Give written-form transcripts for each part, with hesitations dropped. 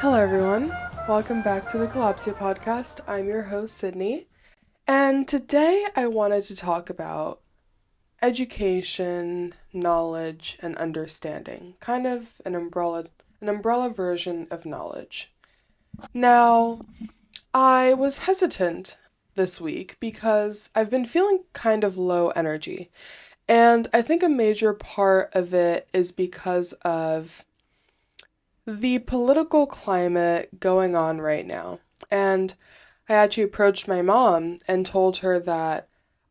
Hello, everyone. Welcome back to the Kalopsia podcast. I'm your host, Sydney, and today I wanted to talk about education, knowledge, and understanding. Kind of an umbrella version of knowledge. Now, I was hesitant this week because I've been feeling kind of low energy, and I think a major part of it is because of the political climate going on right now. And I actually approached my mom and told her that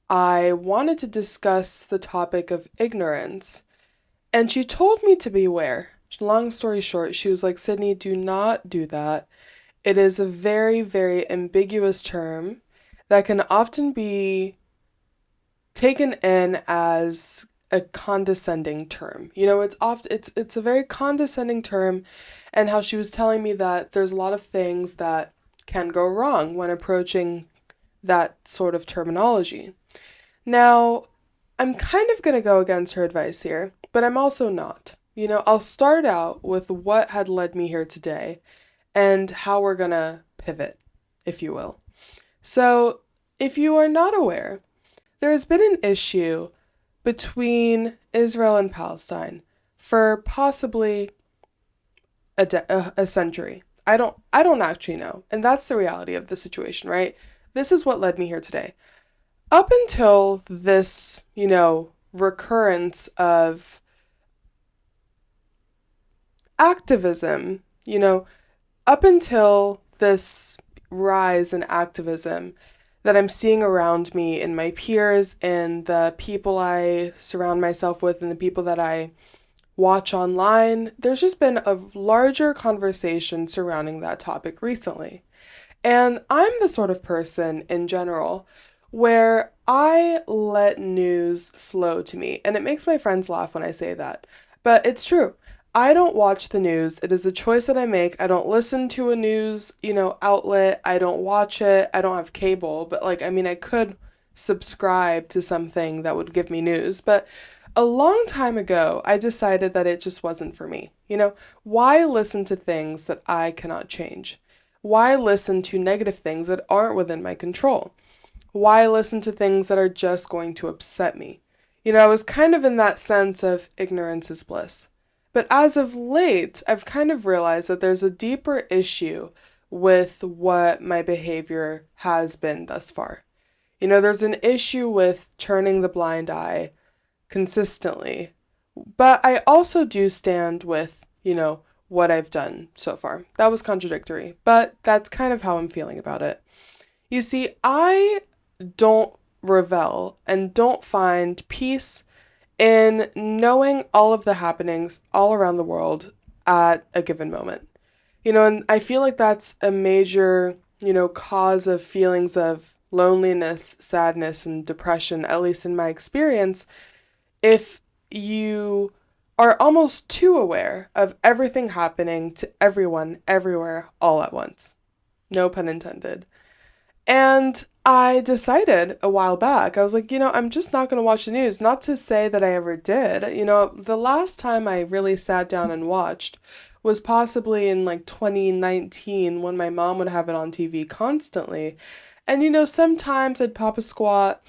I wanted to discuss the topic of ignorance. And she told me to beware. Long story short, she was like, Sydney, do not do that. It is a very, very ambiguous term that can often be taken in as a condescending term. It's a very condescending term, and how she was telling me that there's a lot of things that can go wrong when approaching that sort of terminology. Now, I'm kind of going to go against her advice here, but I'm also not. I'll start out with what had led me here today and how we're going to pivot, if you will. So, if you are not aware, there has been an issue between Israel and Palestine for possibly a century. I don't actually know. And that's the reality of the situation, right? This is what led me here today. Up until this, recurrence of activism, up until this rise in activism that I'm seeing around me in my peers and the people I surround myself with and the people that I watch online, there's just been a larger conversation surrounding that topic recently. And I'm the sort of person in general where I let news flow to me. And it makes my friends laugh when I say that. But it's true. I don't watch the news. It is a choice that I make. I don't listen to a news, outlet. I don't watch it. I don't have cable, but I could subscribe to something that would give me news, but a long time ago, I decided that it just wasn't for me. Why listen to things that I cannot change? Why listen to negative things that aren't within my control? Why listen to things that are just going to upset me? I was kind of in that sense of ignorance is bliss. But as of late, I've kind of realized that there's a deeper issue with what my behavior has been thus far. There's an issue with turning the blind eye consistently, but I also do stand with, what I've done so far. That was contradictory, but that's kind of how I'm feeling about it. You see, I don't revel and don't find peace in knowing all of the happenings all around the world at a given moment. And I feel like that's a major, cause of feelings of loneliness, sadness, and depression, at least in my experience, if you are almost too aware of everything happening to everyone, everywhere, all at once. No pun intended. And I decided a while back, I was like, I'm just not going to watch the news. Not to say that I ever did. The last time I really sat down and watched was possibly in 2019 when my mom would have it on TV constantly. And sometimes I'd pop a squat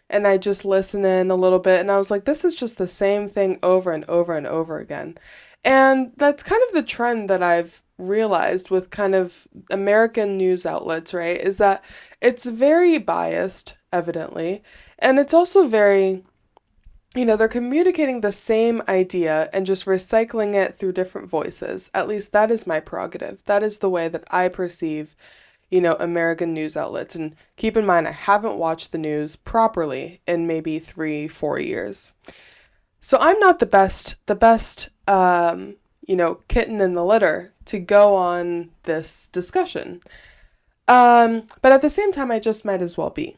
and I just listen in a little bit, and I was like, this is just the same thing over and over and over again. And that's kind of the trend that I've realized with kind of American news outlets, right? Is that it's very biased, evidently, and it's also very, they're communicating the same idea and just recycling it through different voices. At least that is my prerogative. That is the way that I perceive American news outlets. And keep in mind, I haven't watched the news properly in maybe 3, 4 years. So I'm not the best, kitten in the litter to go on this discussion. But at the same time, I just might as well be.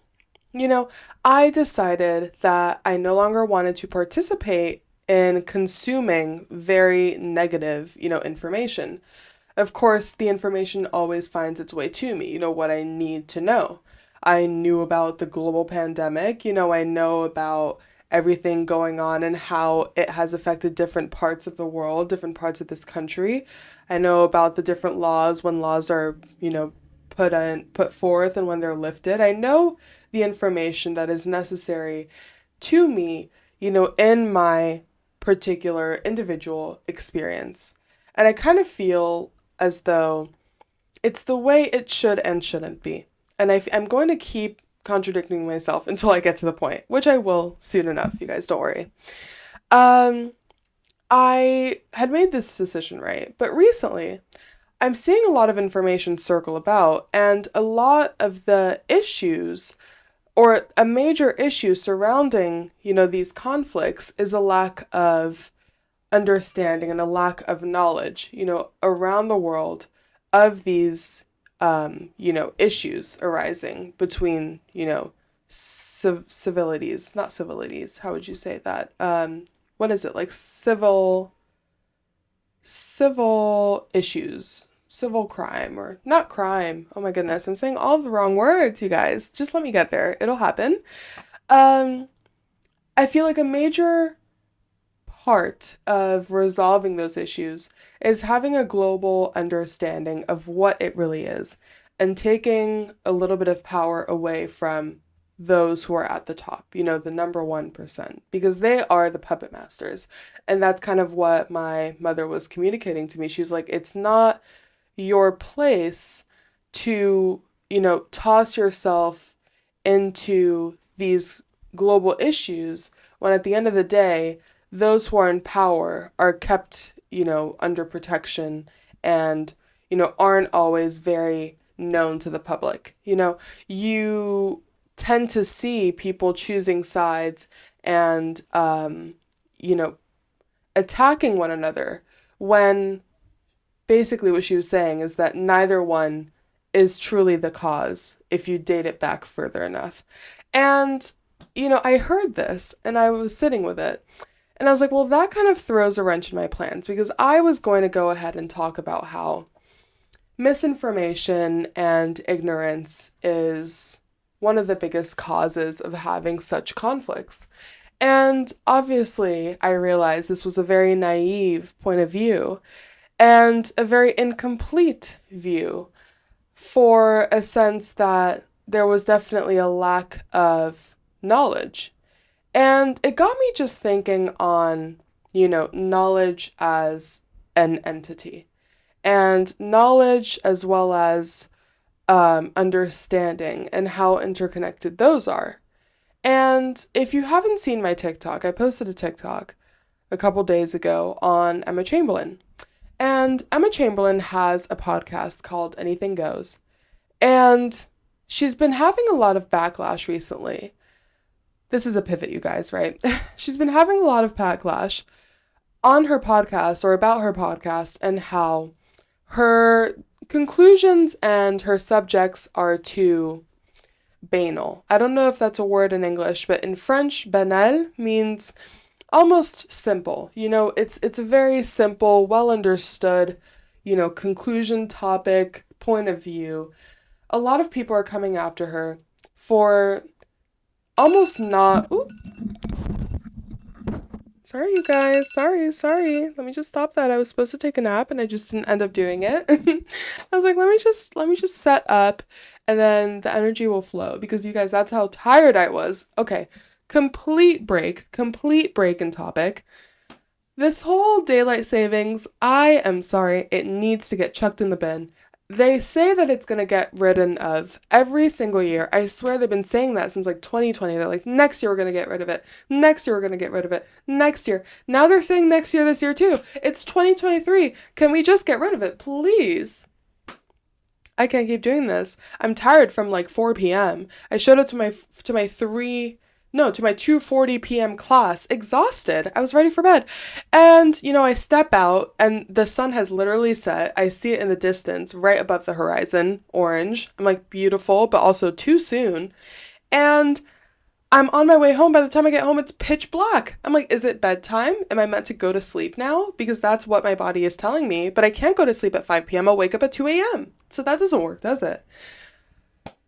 I decided that I no longer wanted to participate in consuming very negative, information. Of course, the information always finds its way to me, what I need to know. I knew about the global pandemic, I know about everything going on and how it has affected different parts of the world, different parts of this country. I know about the different laws when laws are, put forth and when they're lifted. I know the information that is necessary to me, in my particular individual experience. And I kind of feel as though it's the way it should and shouldn't be. And I'm going to keep contradicting myself until I get to the point, which I will soon enough, you guys, don't worry. Um, I had made this decision, right? But recently, I'm seeing a lot of information circle about, and a lot of the issues, or a major issue surrounding, these conflicts is a lack of understanding and a lack of knowledge, around the world of these, issues arising between, civilities, not civilities, how would you say that? What is it, like civil issues, civil crime, or not crime. Oh my goodness, I'm saying all the wrong words, you guys. Just let me get there. It'll happen. Um, I feel like a major part of resolving those issues is having a global understanding of what it really is and taking a little bit of power away from those who are at the top, the number 1%, because they are the puppet masters. And that's kind of what my mother was communicating to me. She was like, it's not your place to, toss yourself into these global issues when at the end of the day, those who are in power are kept, under protection and, aren't always very known to the public. You tend to see people choosing sides and, attacking one another when basically what she was saying is that neither one is truly the cause if you date it back further enough. And, I heard this and I was sitting with it. And I was like, well, that kind of throws a wrench in my plans because I was going to go ahead and talk about how misinformation and ignorance is one of the biggest causes of having such conflicts. And obviously, I realized this was a very naive point of view and a very incomplete view for a sense that there was definitely a lack of knowledge. And it got me just thinking on, knowledge as an entity and knowledge as well as understanding and how interconnected those are. And if you haven't seen my TikTok, I posted a TikTok a couple days ago on Emma Chamberlain. And Emma Chamberlain has a podcast called Anything Goes. And she's been having a lot of backlash recently. This is a pivot, you guys, right? She's been having a lot of backlash on her podcast or about her podcast and how her conclusions and her subjects are too banal. I don't know if that's a word in English, but in French, banal means almost simple. It's a very simple, well understood, conclusion, topic, point of view. A lot of people are coming after her for almost not. Ooh. Sorry, you guys. Sorry. Let me just stop that. I was supposed to take a nap and I just didn't end up doing it. I was like, let me just set up and then the energy will flow because you guys, that's how tired I was. Okay. Complete break in topic. This whole daylight savings, I am sorry, it needs to get chucked in the bin. They say that it's going to get ridden of every single year. I swear they've been saying that since like 2020. They're like, next year we're going to get rid of it. Next year we're going to get rid of it. Next year. Now they're saying next year, this year too. It's 2023. Can we just get rid of it, please? I can't keep doing this. I'm tired from like 4 p.m. I showed up to my 2:40 p.m. class, exhausted. I was ready for bed. And, I step out and the sun has literally set. I see it in the distance, right above the horizon, orange. I'm like, beautiful, but also too soon. And I'm on my way home. By the time I get home, it's pitch black. I'm like, is it bedtime? Am I meant to go to sleep now? Because that's what my body is telling me. But I can't go to sleep at 5 p.m. I'll wake up at 2 a.m. So that doesn't work, does it?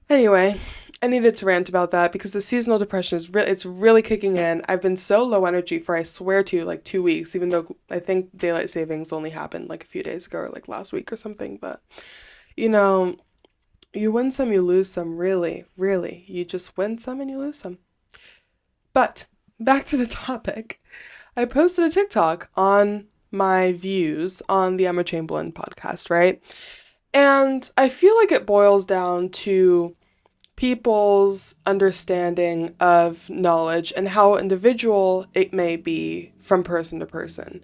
Anyway, I needed to rant about that because the seasonal depression is it's really kicking in. I've been so low energy for, I swear to you, like 2 weeks, even though I think daylight savings only happened like a few days ago or like last week or something. But, you know, you win some, you lose some, really, really. You just win some and you lose some. But back to the topic. I posted a TikTok on my views on the Emma Chamberlain podcast, right? And I feel like it boils down to people's understanding of knowledge and how individual it may be from person to person.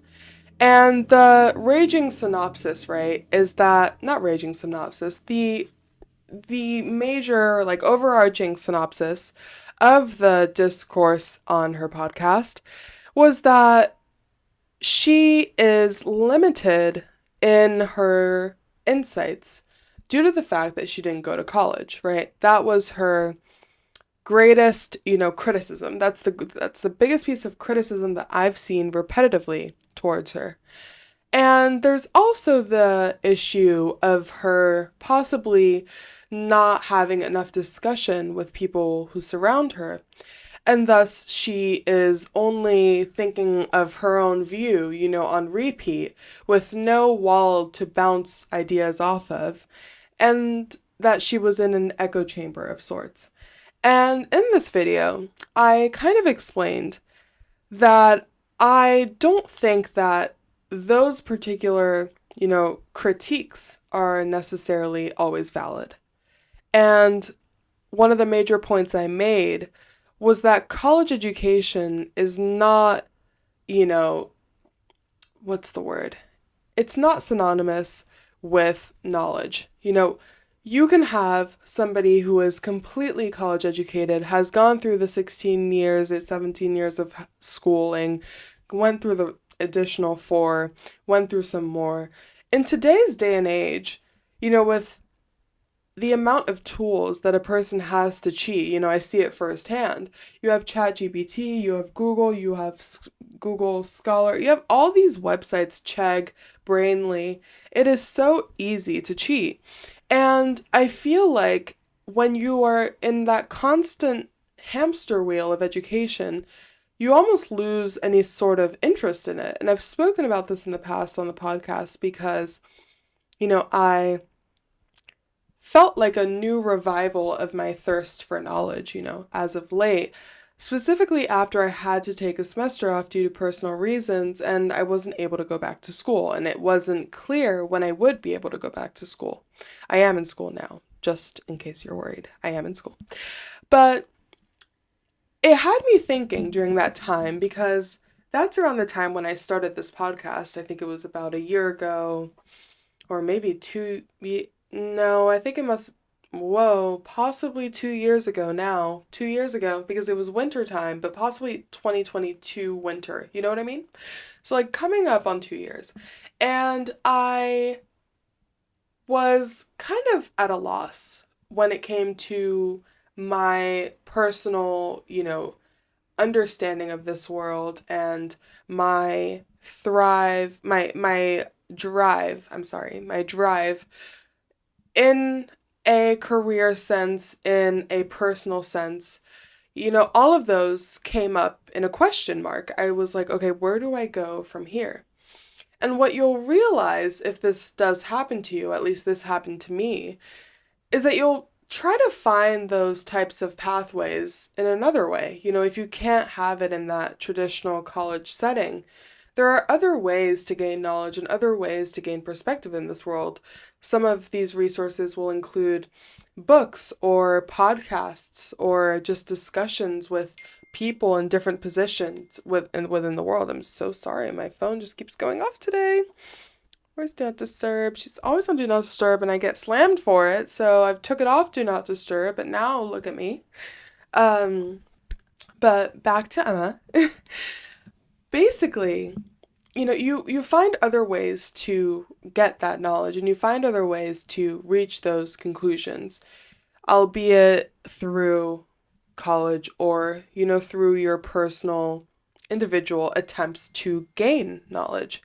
And the raging synopsis, right, is that not raging synopsis, the major like overarching synopsis of the discourse on her podcast was that she is limited in her insights due to the fact that she didn't go to college, right? That was her greatest, criticism. That's the biggest piece of criticism that I've seen repetitively towards her. And there's also the issue of her possibly not having enough discussion with people who surround her. And thus, she is only thinking of her own view, on repeat, with no wall to bounce ideas off of, and that she was in an echo chamber of sorts. And in this video, I kind of explained that I don't think that those particular, critiques are necessarily always valid. And one of the major points I made was that college education is not, what's the word? It's not synonymous with knowledge. You can have somebody who is completely college educated, has gone through the 16 years, 17 years of schooling, went through the additional 4, went through some more. In today's day and age, with the amount of tools that a person has to cheat, I see it firsthand. You have ChatGPT, you have Google, you have Google Scholar, you have all these websites, Chegg, Brainly. It is so easy to cheat. And I feel like when you are in that constant hamster wheel of education, you almost lose any sort of interest in it. And I've spoken about this in the past on the podcast because, I felt like a new revival of my thirst for knowledge, as of late, specifically after I had to take a semester off due to personal reasons and I wasn't able to go back to school, and it wasn't clear when I would be able to go back to school. I am in school now, just in case you're worried. I am in school. But it had me thinking during that time because that's around the time when I started this podcast. I think it was about a year ago, or maybe no, I think it possibly 2 years ago now. 2 years ago, because it was winter time, but possibly 2022 winter. You know what I mean? So, like, coming up on 2 years. And I was kind of at a loss when it came to my personal, understanding of this world and my my drive in a career sense, in a personal sense. All of those came up in a question mark. I was like, okay, where do I go from here? And what you'll realize if this does happen to you, at least this happened to me, is that you'll try to find those types of pathways in another way. If you can't have it in that traditional college setting, there are other ways to gain knowledge and other ways to gain perspective in this world. Some of these resources will include books or podcasts or just discussions with people in different positions within the world. I'm so sorry. My phone just keeps going off today. Where's Do Not Disturb? She's always on Do Not Disturb and I get slammed for it. So I've took it off Do Not Disturb, but now look at me. But back to Emma. Basically, you find other ways to get that knowledge and you find other ways to reach those conclusions, albeit through college or, through your personal, individual attempts to gain knowledge.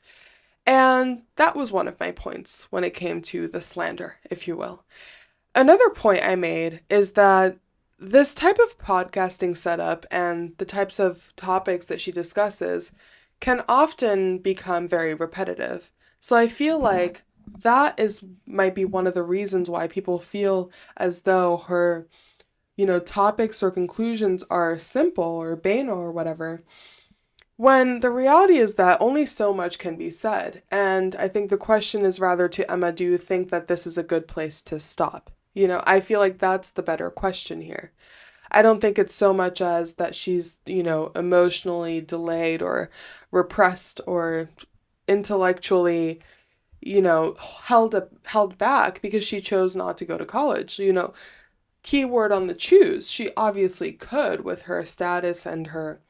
And that was one of my points when it came to the slander, if you will. Another point I made is that this type of podcasting setup and the types of topics that she discusses can often become very repetitive. So I feel like that is might be one of the reasons why people feel as though her, topics or conclusions are simple or banal or whatever. When the reality is that only so much can be said. And I think the question is rather to Emma, do you think that this is a good place to stop? I feel like that's the better question here. I don't think it's so much as that she's, emotionally delayed or repressed or intellectually, held back because she chose not to go to college. Keyword on the choose. She obviously could with her status and her,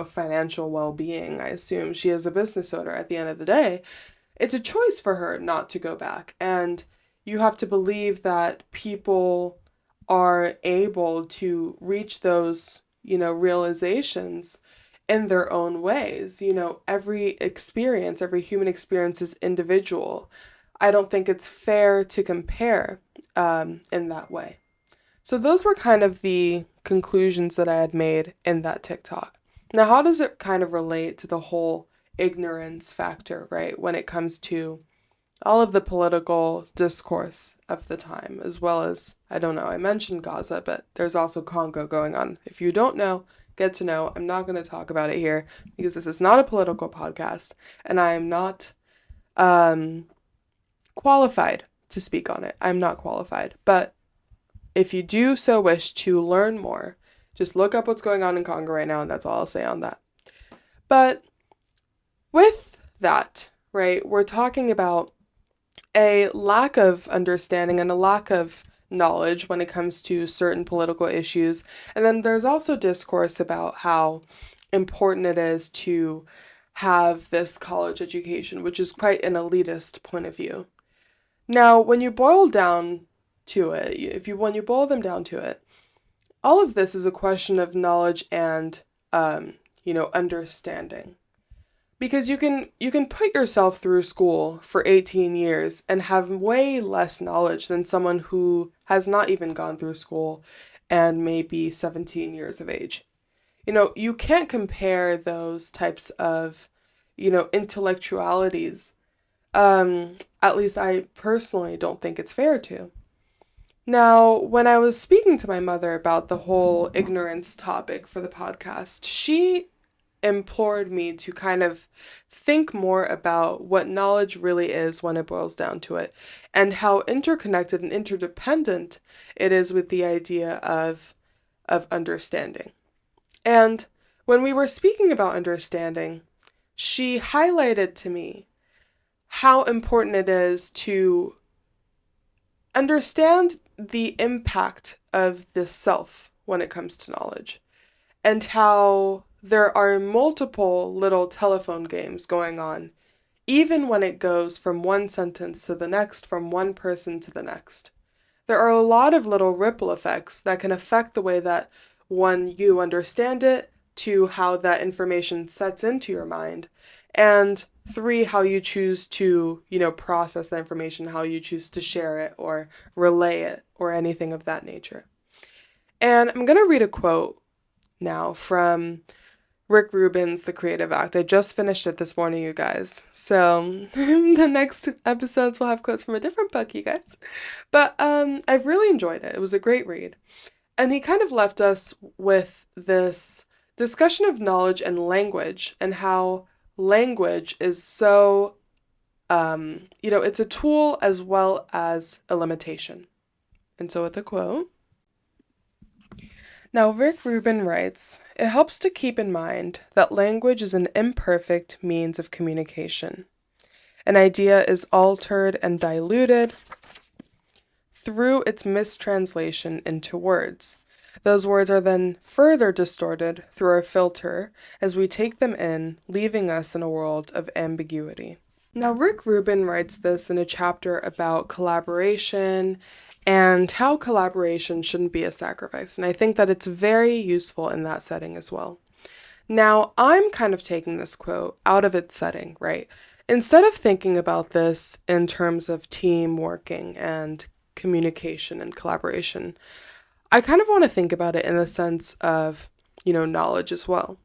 financial well-being. I assume she is a business owner at the end of the day. It's a choice for her not to go back. And you have to believe that people are able to reach those, realizations in their own ways. Every experience, every human experience is individual. I don't think it's fair to compare in that way. So those were kind of the conclusions that I had made in that TikTok. Now, how does it kind of relate to the whole ignorance factor, right? When it comes to all of the political discourse of the time, as well as, I don't know, I mentioned Gaza, but there's also Congo going on. If you don't know, get to know. I'm not going to talk about it here because this is not a political podcast and I am not qualified to speak on it. I'm not qualified. But if you do so wish to learn more, just look up what's going on in Congo right now, and that's all I'll say on that. But with that, right, we're talking about a lack of understanding and a lack of knowledge when it comes to certain political issues. And then there's also discourse about how important it is to have this college education, which is quite an elitist point of view. Now, when you boil down to it, when you boil them down to it, all of this is a question of knowledge and understanding. Because you can put yourself through school for 18 years and have way less knowledge than someone who has not even gone through school and may be 17 years of age. You can't compare those types of, intellectualities. At least I personally don't think it's fair to. Now, when I was speaking to my mother about the whole ignorance topic for the podcast, she implored me to kind of think more about what knowledge really is when it boils down to it, and how interconnected and interdependent it is with the idea of understanding. And when we were speaking about understanding, she highlighted to me how important it is to understand the impact of the self when it comes to knowledge, and how there are multiple little telephone games going on, even when it goes from one sentence to the next, from one person to the next. There are a lot of little ripple effects that can affect the way that, one, you understand it, two, how that information sets into your mind, and three, how you choose to, process that information, how you choose to share it or relay it or anything of that nature. And I'm going to read a quote now from Rick Rubin's The Creative Act. I just finished it this morning, you guys. So the next episodes will have quotes from a different book, you guys. But I've really enjoyed it. It was a great read. And he kind of left us with this discussion of knowledge and language, and how language is so, it's a tool as well as a limitation. And so with a quote, now Rick Rubin writes, "It helps to keep in mind that language is an imperfect means of communication. An idea is altered and diluted through its mistranslation into words. Those words are then further distorted through our filter as we take them in, leaving us in a world of ambiguity." Now, Rick Rubin writes this in a chapter about collaboration and how collaboration shouldn't be a sacrifice. And I think that it's very useful in that setting as well. Now, I'm kind of taking this quote out of its setting, right? Instead of thinking about this in terms of team working and communication and collaboration, I kind of want to think about it in the sense of, knowledge as well.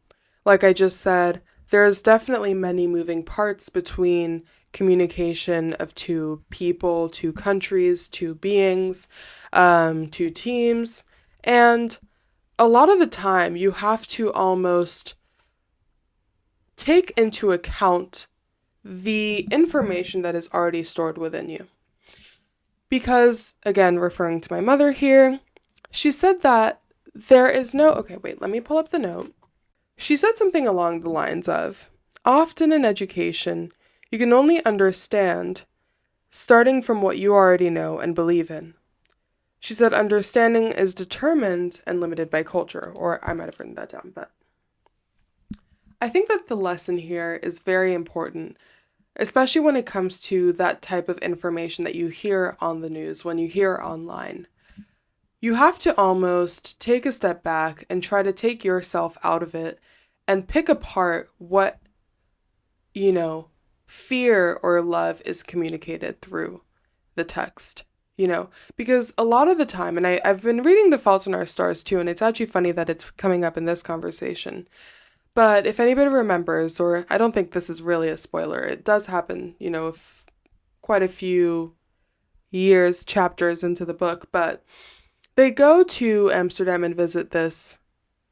Like I just said, there's definitely many moving parts between communication of two people, two countries, two beings, two teams. And a lot of the time, you have to almost take into account the information that is already stored within you. Because, again, referring to my mother here, she said that there is no. Okay, wait, let me pull up the note. She said something along the lines of, often in education, you can only understand starting from what you already know and believe in. She said understanding is determined and limited by culture, or I might have written that down, but I think that the lesson here is very important, especially when it comes to that type of information that you hear on the news, when you hear online. You have to almost take a step back and try to take yourself out of it and pick apart what, you know, fear or love is communicated through the text. Because a lot of the time, and I've been reading The Fault in Our Stars too, and it's actually funny that it's coming up in this conversation. But if anybody remembers, or I don't think this is really a spoiler, it does happen, quite a few years, chapters into the book, but they go to Amsterdam and visit this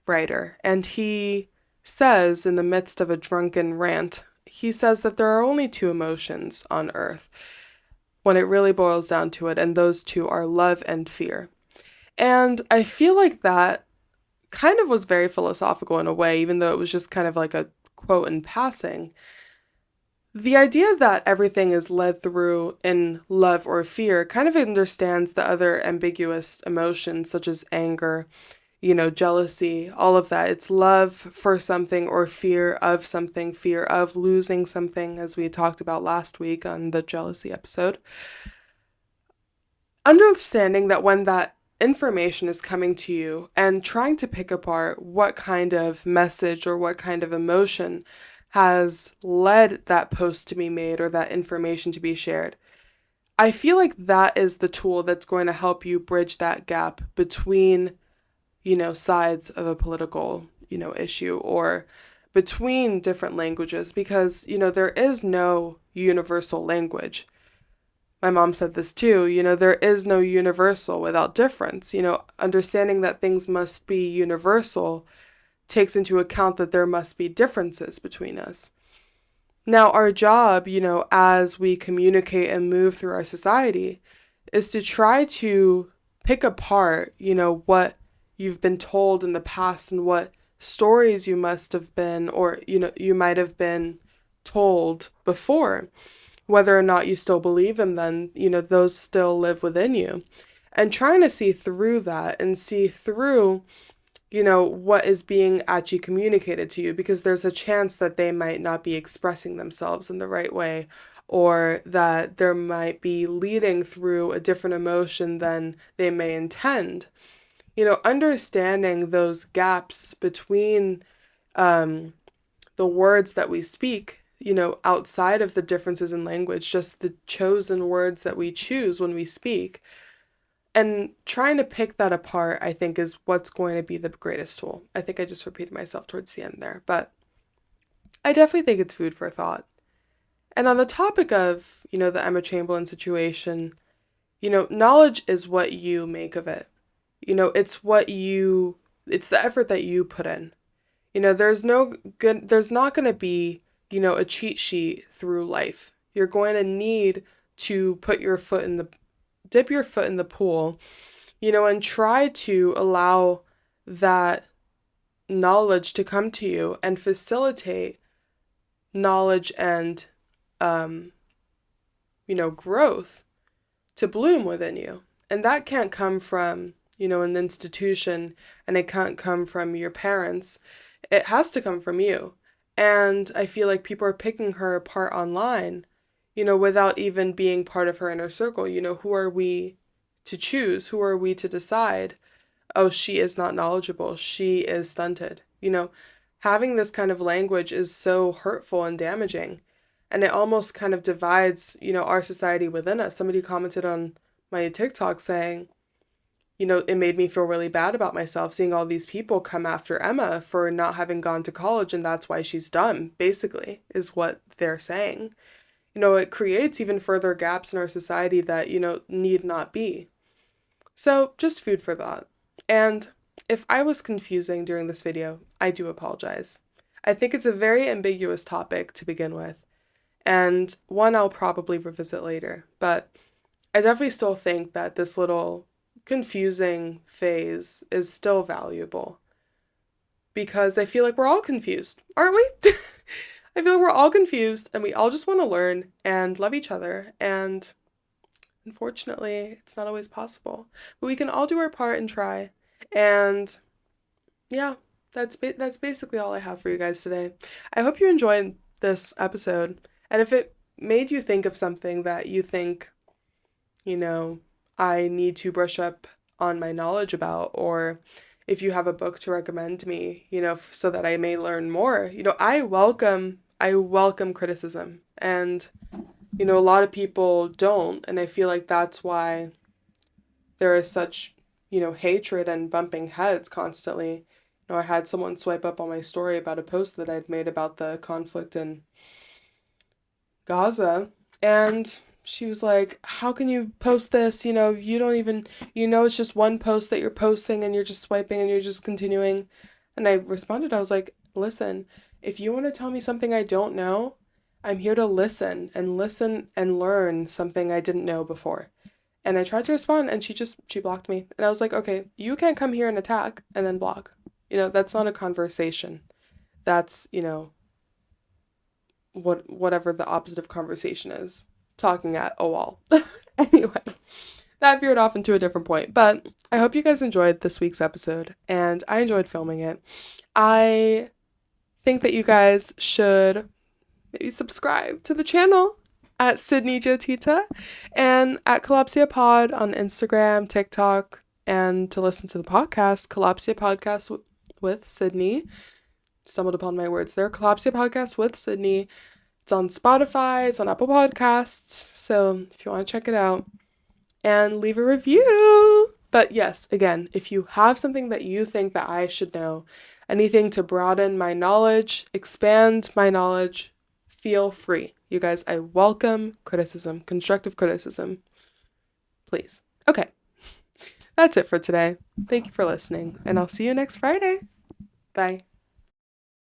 writer, and he says, in the midst of a drunken rant, he says that there are only two emotions on earth when it really boils down to it, and those two are love and fear. And I feel like that kind of was very philosophical in a way, even though it was just kind of like a quote in passing. The idea that everything is led through in love or fear kind of understands the other ambiguous emotions, such as anger, jealousy, all of that. It's love for something or fear of something, fear of losing something, as we talked about last week on the jealousy episode. Understanding that when that information is coming to you and trying to pick apart what kind of message or what kind of emotion has led that post to be made or that information to be shared. I feel like that is the tool that's going to help you bridge that gap between, sides of a political, issue or between different languages because, there is no universal language. My mom said this too, there is no universal without difference. Understanding that things must be universal takes into account that there must be differences between us. Now, our job, as we communicate and move through our society, is to try to pick apart, what you've been told in the past and what stories you must have been, or, you might have been told before. Whether or not you still believe them, then, those still live within you. And trying to see through that and see through what is being actually communicated to you because there's a chance that they might not be expressing themselves in the right way or that there might be leading through a different emotion than they may intend. Understanding those gaps between the words that we speak, outside of the differences in language, just the chosen words that we choose when we speak. And trying to pick that apart, I think, is what's going to be the greatest tool. I think I just repeated myself towards the end there, but I definitely think it's food for thought. And on the topic of, the Emma Chamberlain situation, knowledge is what you make of it. It's the effort that you put in. There's not going to be, a cheat sheet through life. You're going to need to dip your foot in the pool, and try to allow that knowledge to come to you and facilitate knowledge and, growth to bloom within you. And that can't come from, an institution and it can't come from your parents. It has to come from you. And I feel like people are picking her apart online without even being part of her inner circle. Who are we to choose? Who are we to decide? Oh, she is not knowledgeable. She is stunted. Having this kind of language is so hurtful and damaging. And it almost kind of divides, our society within us. Somebody commented on my TikTok saying, it made me feel really bad about myself seeing all these people come after Emma for not having gone to college and that's why she's dumb, basically, is what they're saying. It creates even further gaps in our society that, need not be. So, just food for thought. And if I was confusing during this video, I do apologize. I think it's a very ambiguous topic to begin with, and one I'll probably revisit later, but I definitely still think that this little confusing phase is still valuable because I feel like we're all confused, aren't we? I feel like we're all confused and we all just want to learn and love each other. And unfortunately, it's not always possible. But we can all do our part and try. And yeah, that's basically all I have for you guys today. I hope you enjoyed this episode. And if it made you think of something that you think, I need to brush up on my knowledge about, or if you have a book to recommend me, so that I may learn more, I welcome criticism. And, a lot of people don't. And I feel like that's why there is such, hatred and bumping heads constantly. I had someone swipe up on my story about a post that I'd made about the conflict in Gaza. And she was like, how can you post this? You don't even, it's just one post that you're posting and you're just swiping and you're just continuing. And I responded, I was like, listen, if you want to tell me something I don't know, I'm here to listen and learn something I didn't know before. And I tried to respond and she blocked me. And I was like, okay, you can't come here and attack and then block. That's not a conversation. That's, whatever the opposite of conversation is. Talking at a wall. Anyway, that veered off into a different point. But I hope you guys enjoyed this week's episode, and I enjoyed filming it. I think that you guys should maybe subscribe to the channel at Sydney Jotita and at Kalopsia Pod on Instagram, TikTok, and to listen to the podcast, Kalopsia Podcast with Sydney. Stumbled upon my words there. Kalopsia Podcast with Sydney. It's on Spotify, it's on Apple Podcasts, so if you want to check it out and leave a review. But yes, again, if you have something that you think that I should know, anything to broaden my knowledge, expand my knowledge, feel free. You guys, I welcome criticism, constructive criticism. Please. Okay. That's it for today. Thank you for listening, and I'll see you next Friday. Bye.